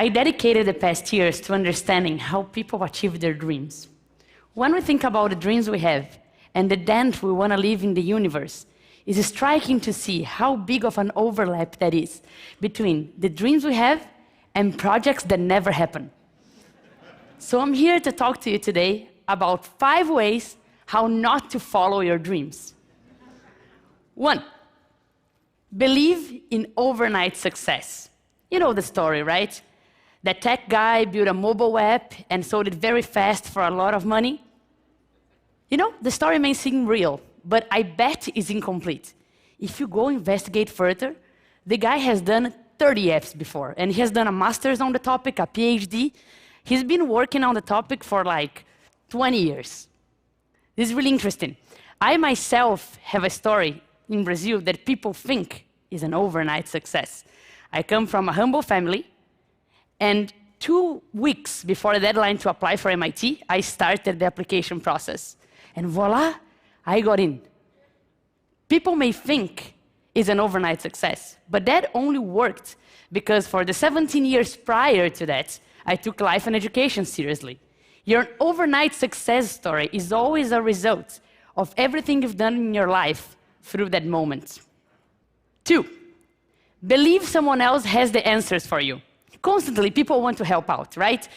I dedicated the past years to understanding how people achieve their dreams. When we think about the dreams we have and the dent we want to leave in the universe, it's striking to see how big of an overlap that is between the dreams we have and projects that never happen. So I'm here to talk to you today about 5 ways how not to follow your dreams. 1, believe in overnight success. You know the story, right? That tech guy built a mobile app and sold it very fast for a lot of money. You know, the story may seem real, but I bet it's incomplete. If you go investigate further, the guy has done 30 apps before, and he has done a master's on the topic, a PhD. He's been working on the topic for like 20 years. This is really interesting. I myself have a story in Brazil that people think is an overnight success. I come from a humble family, and 2 weeks before the deadline to apply for MIT, I started the application process. And voila, I got in. People may think it's an overnight success, but that only worked because for the 17 years prior to that, I took life and education seriously. Your overnight success story is always a result of everything you've done in your life through that moment. 2, believe someone else has the answers for you. Constantly, people want to help out, right?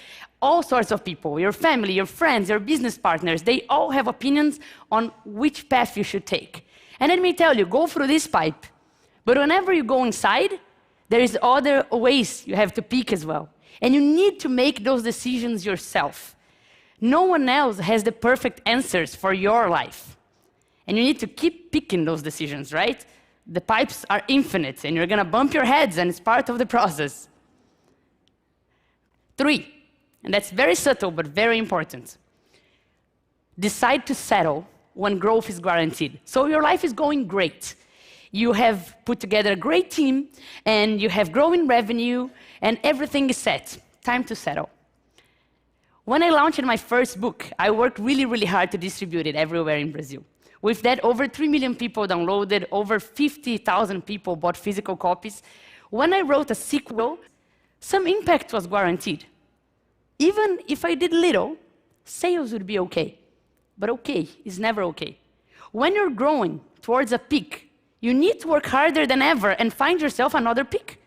All sorts of people, your family, your friends, your business partners, they all have opinions on which path you should take. And let me tell you, go through this pipe. But whenever you go inside, there is other ways you have to pick as well. And you need to make those decisions yourself. No one else has the perfect answers for your life. And you need to keep picking those decisions, right? The pipes are infinite, and you're gonna bump your heads, and it's part of the process. 3, and that's very subtle but very important. Decide to settle when growth is guaranteed. So your life is going great. You have put together a great team, and you have growing revenue, and everything is set. Time to settle. When I launched my first book, I worked really, really hard to distribute it everywhere in Brazil. With that, over 3 million people downloaded, over 50,000 people bought physical copies. When I wrote a sequel, some impact was guaranteed. Even if I did little, sales would be okay. But okay is never okay. When you're growing towards a peak, you need to work harder than ever and find yourself another peak.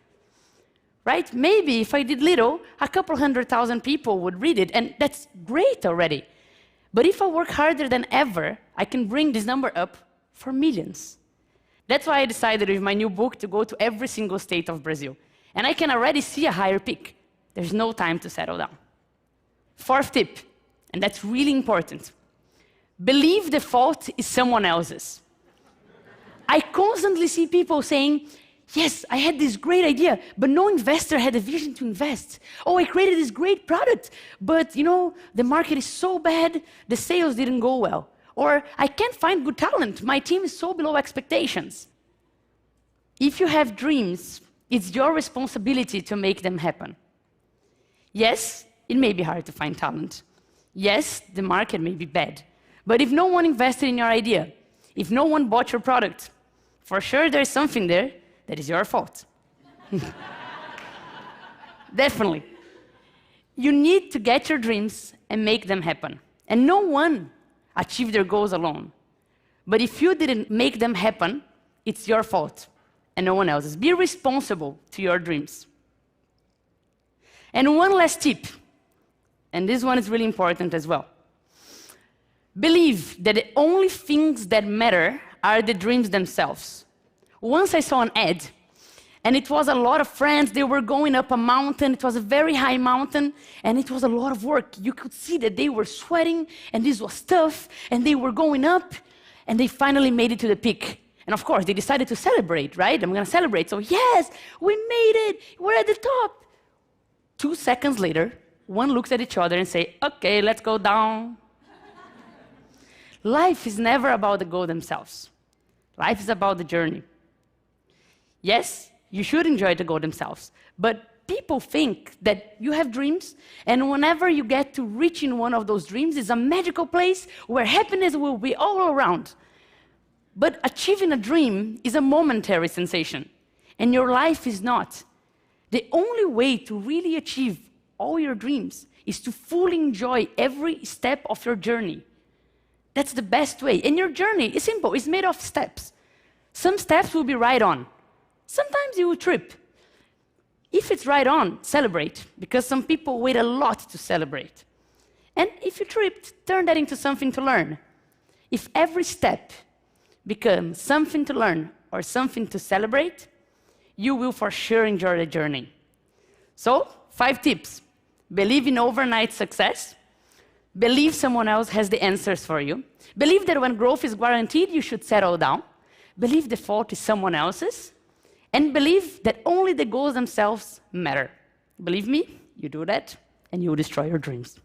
Right? Maybe if I did little, a couple 100,000 people would read it, and that's great already. But if I work harder than ever, I can bring this number up for millions. That's why I decided with my new book to go to every single state of Brazil. And I can already see a higher peak. There's no time to settle down. 4th tip, and that's really important. Believe the fault is someone else's. I constantly see people saying, yes, I had this great idea, but no investor had a vision to invest. Oh, I created this great product, but you know, the market is so bad, the sales didn't go well. Or I can't find good talent, my team is so below expectations. If you have dreams, it's your responsibility to make them happen. Yes, it may be hard to find talent. Yes, the market may be bad. But if no one invested in your idea, if no one bought your product, for sure there's something there that is your fault. Definitely. You need to get your dreams and make them happen. And no one achieved their goals alone. But if you didn't make them happen, it's your fault and no one else's. Be responsible to your dreams. And one last tip, and this one is really important as well. Believe that the only things that matter are the dreams themselves. Once I saw an ad, and it was a lot of friends, they were going up a mountain, it was a very high mountain, and it was a lot of work. You could see that they were sweating, and this was tough, and they were going up, and they finally made it to the peak. And of course, they decided to celebrate, right? I'm gonna celebrate, so yes, we made it, we're at the top. 2 seconds later, one looks at each other and say, okay, let's go down. Life is never about the goal themselves. Life is about the journey. Yes, you should enjoy the goal themselves, but people think that you have dreams, and whenever you get to reaching one of those dreams, it's a magical place where happiness will be all around. But achieving a dream is a momentary sensation, and your life is not. The only way to really achieve all your dreams is to fully enjoy every step of your journey. That's the best way. And your journey is simple. It's made of steps. Some steps will be right on. Sometimes you will trip. If it's right on, celebrate, because some people wait a lot to celebrate. And if you tripped, turn that into something to learn. If every step becomes something to learn or something to celebrate, you will for sure enjoy the journey. So, 5 tips. Believe in overnight success. Believe someone else has the answers for you. Believe that when growth is guaranteed, you should settle down. Believe the fault is someone else's. And believe that only the goals themselves matter. Believe me, you do that, and you will destroy your dreams.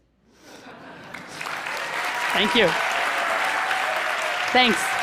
Thank you. Thanks.